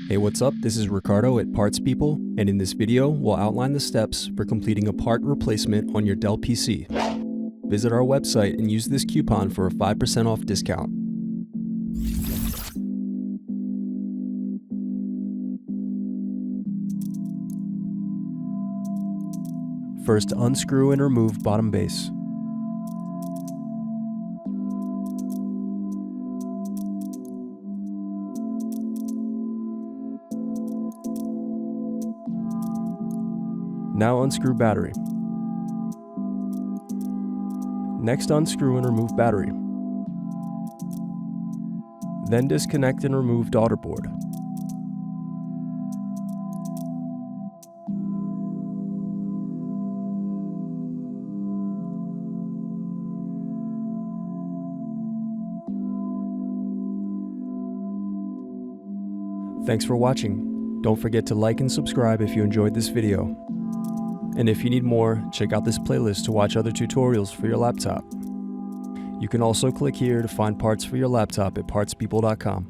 Hey, what's up? This is Ricardo at Parts People, and in this video, we'll outline the steps for completing a part replacement on your Dell PC. Visit our website and use this coupon for a 5% off discount. First, unscrew and remove bottom base. Now unscrew battery. Next, unscrew and remove battery. Then disconnect and remove daughterboard. Thanks for watching. Don't forget to like and subscribe if you enjoyed this video. And if you need more, check out this playlist to watch other tutorials for your laptop. You can also click here to find parts for your laptop at partspeople.com.